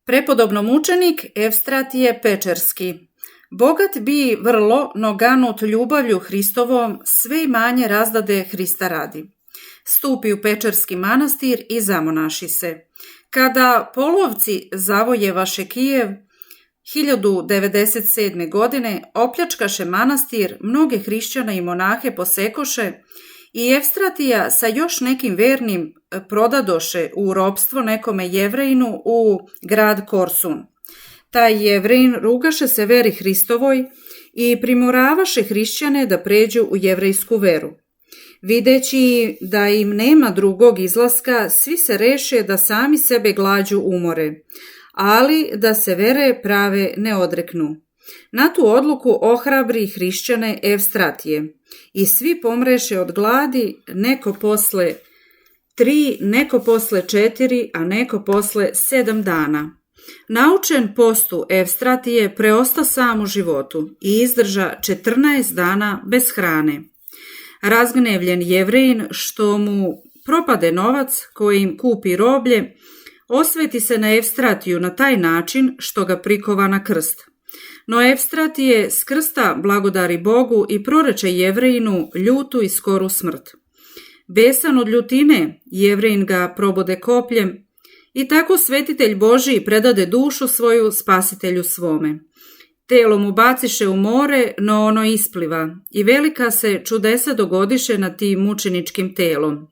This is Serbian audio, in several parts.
Prepodobno mučenik Evstratije Pečerski. Bogat bi vrlo, no ganut ljubavlju Hristovom, sve imanje razdade Hrista radi. Stupi u Pečerski manastir i zamonaši se. Kada polovci zavojevaše Kijev 1097. godine, opljačkaše manastir, mnoge hrišćane i monahe posekoše i Evstratija sa još nekim vernim prodadoše u ropstvo nekome Jevrejinu u grad Korsun. Taj Jevrejin rugaše se veri Hristovoj i primoravaše hrišćane da pređu u jevrejsku veru. Videći da im nema drugog izlaska, svi se reše da sami sebe glađu umore, ali da se vere prave ne odreknu. Na tu odluku ohrabri hrišćane Evstratije i svi pomreše od gladi, neko posle 3, neko posle 4, a neko posle 7 dana. Naučen postu Evstratije preosta sam u životu i izdrža 14 dana bez hrane. Razgnevljen Jevrejin što mu propade novac kojim kupi roblje, osveti se na Evstratiju na taj način što ga prikova na krst. No Evstratije s krsta blagodari Bogu i proreče Jevrejinu ljutu i skoru smrt. Besan od ljutine, Jevrejin ga probode kopljem i tako svetitelj Božiji predade dušu svoju spasitelju svome. Telo mu baciše u more, no ono ispliva i velika se čudesa dogodiše nad tim mučeničkim telom.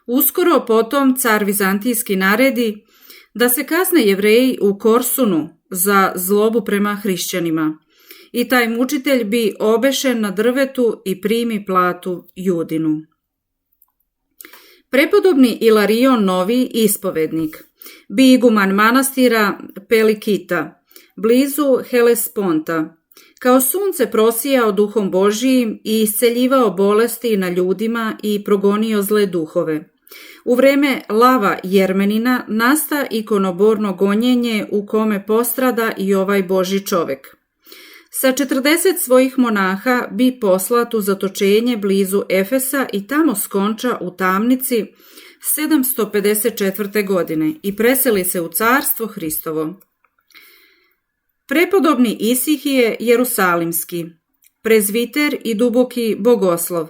Uskoro potom car Vizantijski naredi da se kazne Jevreji u Korsunu za zlobu prema hrišćanima i taj mučitelj bi obešen na drvetu i primi platu Judinu. Prepodobni Ilarion Novi ispovednik bi iguman manastira Pelikita blizu Helesponta. Kao sunce prosijao duhom Božijim i isceljivao bolesti na ljudima i progonio zle duhove. U vreme Lava Jermenina nasta ikonoborno gonjenje u kome postrada i ovaj Božji čovek. Sa 40 svojih monaha bi poslat u zatočenje blizu Efesa i tamo skonča u tamnici 754. godine i preseli se u carstvo Hristovo. Prepodobni Isihije Jerusalimski, prezviter i duboki bogoslov,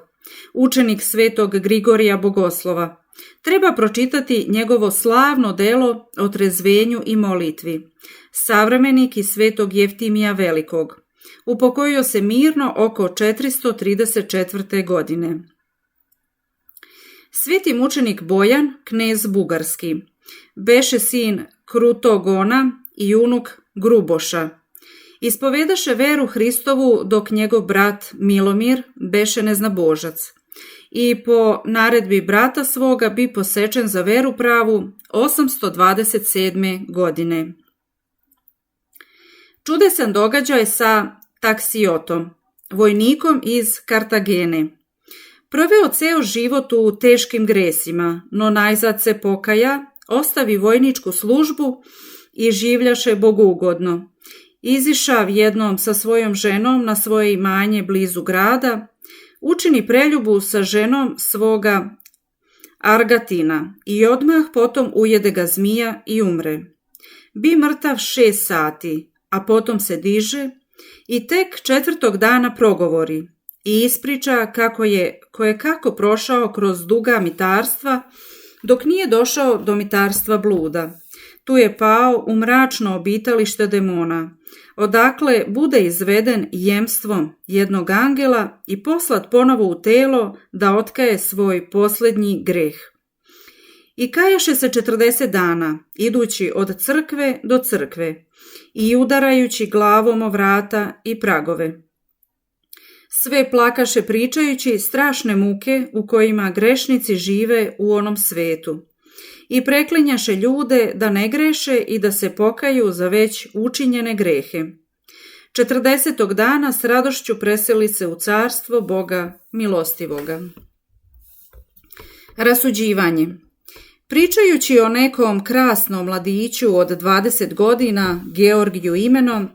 učenik svetog Grigorija Bogoslova. Treba pročitati njegovo slavno delo o trezvenju i molitvi. Savremenik i svetog Jeftimija Velikog. Upokojio se mirno oko 434. godine. Sveti mučenik Bojan, knez Bugarski, beše sin Krutogona i unuk Gruboša. Ispovedaše veru Hristovu dok njegov brat Milomir beše neznabožac i po naredbi brata svoga bi posečen za veru pravu 827. godine. Čudesan događaj sa Taksiotom, vojnikom iz Kartagene. Proveo ceo život u teškim gresima, no najzad se pokaja, ostavi vojničku službu i življaše bogougodno. Izišav jednom sa svojom ženom na svoje imanje blizu grada, učini preljubu sa ženom svoga Argatina i odmah potom ujede ga zmija i umre. Bi mrtav 6 sati, a potom se diže i tek 4. dana progovori i ispriča kako je kojekako prošao kroz duga mitarstva dok nije došao do mitarstva bluda. Tu je pao u mračno obitalište demona, odakle bude izveden jemstvom jednog angela i poslat ponovo u telo da otkaje svoj posljednji greh. I kajaše se 40 dana, idući od crkve do crkve i udarajući glavom o vrata i pragove. Sve plakaše pričajući strašne muke u kojima grešnici žive u onom svetu i preklinjaše ljude da ne greše i da se pokaju za već učinjene grehe. 40. dana s radošću preseli se u carstvo Boga milostivoga. Rasuđivanje. Pričajući o nekom krasnom mladiću od 20 godina, Georgiju imenom,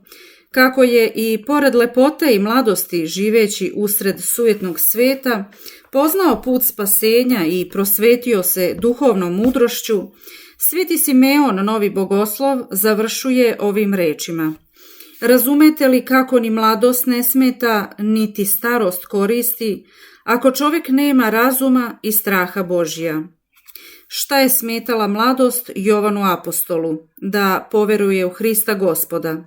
kako je i pored lepote i mladosti živeći usred sujetnog sveta, poznao put spasenja i prosvetio se duhovnom mudrošću, Sveti Simeon, novi bogoslov, završuje ovim rečima: razumete li kako ni mladost ne smeta, niti starost koristi, ako čovjek nema razuma i straha Božja? Šta je smetala mladost Jovanu apostolu? Da poveruje u Hrista Gospoda.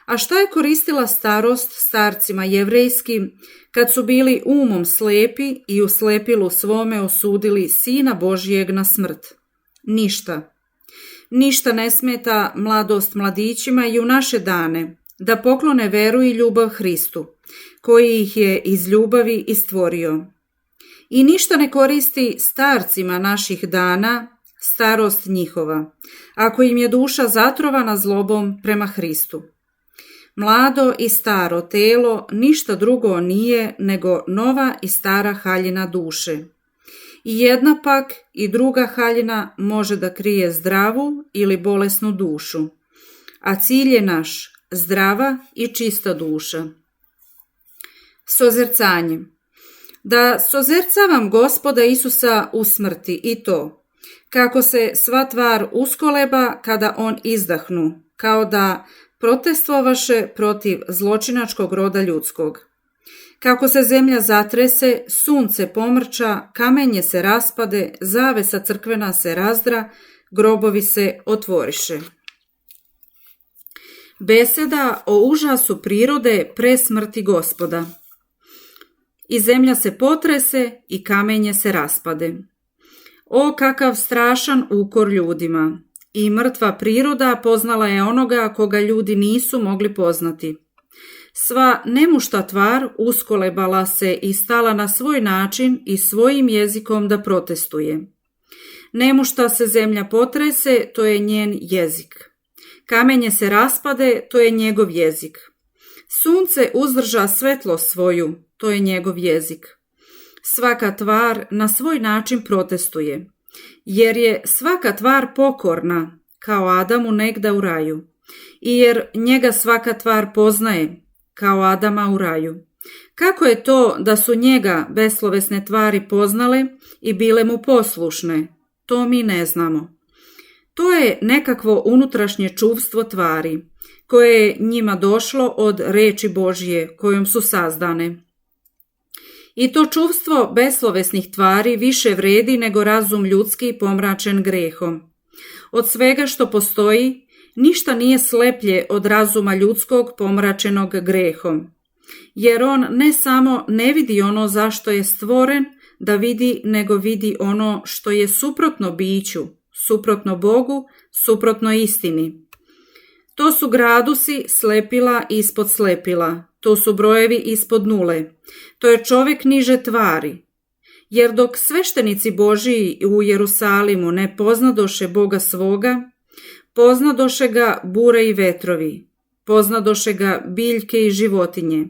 A šta je koristila starost starcima jevrejskim, kad su bili umom slepi i u slepilu svome osudili Sina Božjeg na smrt? Ništa. Ništa ne smeta mladost mladićima i u naše dane, da poklone veru i ljubav Hristu, koji ih je iz ljubavi i stvorio. I ništa ne koristi starcima naših dana, starost njihova, ako im je duša zatrovana zlobom prema Hristu. Mlado i staro telo ništa drugo nije nego nova i stara haljina duše. I jedna pak i druga haljina može da krije zdravu ili bolesnu dušu, a cilj je naš zdrava i čista duša. Sozercanje. Da sozercavam Gospoda Isusa u smrti, i to, kako se sva tvar uskoleba kada on izdahnu, kao da protestvovaše protiv zločinačkog roda ljudskog. Kako se zemlja zatrese, sunce pomrča, kamenje se raspade, zavesa crkvena se razdra, grobovi se otvoriše. Beseda o užasu prirode pre smrti Gospoda. I zemlja se potrese i kamenje se raspade. O, kakav strašan ukor ljudima! I mrtva priroda poznala je onoga koga ljudi nisu mogli poznati. Sva nemušta tvar uskolebala se i stala na svoj način i svojim jezikom da protestuje. Nemušta se zemlja potrese, to je njen jezik. Kamenje se raspade, to je njegov jezik. Sunce uzdrža svetlo svoju, to je njegov jezik. Svaka tvar na svoj način protestuje, jer je svaka tvar pokorna, kao Adamu negda u raju, i jer njega svaka tvar poznaje, kao Adama u raju. Kako je to da su njega beslovesne tvari poznale i bile mu poslušne? To mi ne znamo. To je nekakvo unutrašnje čuvstvo tvari, koje je njima došlo od reči Božje kojom su sazdane. I to čuvstvo beslovesnih tvari više vredi nego razum ljudski pomračen grehom. Od svega što postoji, ništa nije sleplje od razuma ljudskog pomračenog grehom, jer on ne samo ne vidi ono zašto je stvoren da vidi, nego vidi ono što je suprotno biću, suprotno Bogu, suprotno istini. To su gradusi slepila ispod slepila, to su brojevi ispod nule, to je čovjek niže tvari. Jer dok sveštenici Božiji u Jerusalimu ne poznadoše Boga svoga, poznadoše ga bure i vetrovi, poznadoše ga biljke i životinje,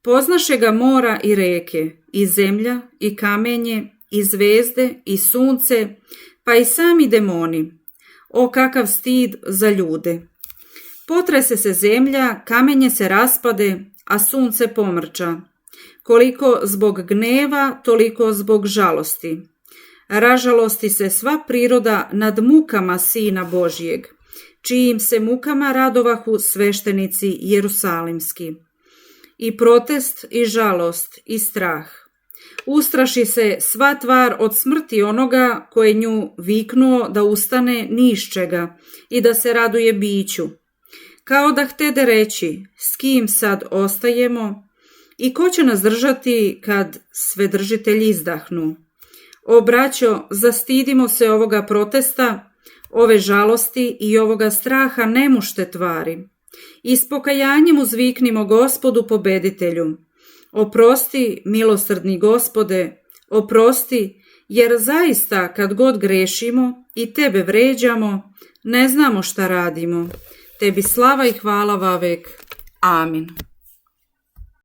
poznaše ga mora i reke, i zemlja, i kamenje, i zvezde, i sunce, pa i sami demoni. O, kakav stid za ljude! Potrese se zemlja, kamenje se raspade, a sunce pomrča. Koliko zbog gneva, toliko zbog žalosti. Ražalosti se sva priroda nad mukama Sina Božjeg, čijim se mukama radovahu sveštenici jerusalimski. I protest, i žalost, i strah. Ustraši se sva tvar od smrti onoga koje nju viknuo da ustane ni iz čega i da se raduje biću. Kao da htede reći, s kim sad ostajemo i ko će nas držati kad svedržitelji izdahnu. O braćo, zastidimo se ovoga protesta, ove žalosti i ovoga straha nemušte tvari. I s pokajanjem uzviknimo Gospodu pobeditelju. Oprosti, milosrdni Gospode, oprosti, jer zaista kad god grešimo i tebe vređamo, ne znamo šta radimo. Tebi slava i hvala vavek. Amin.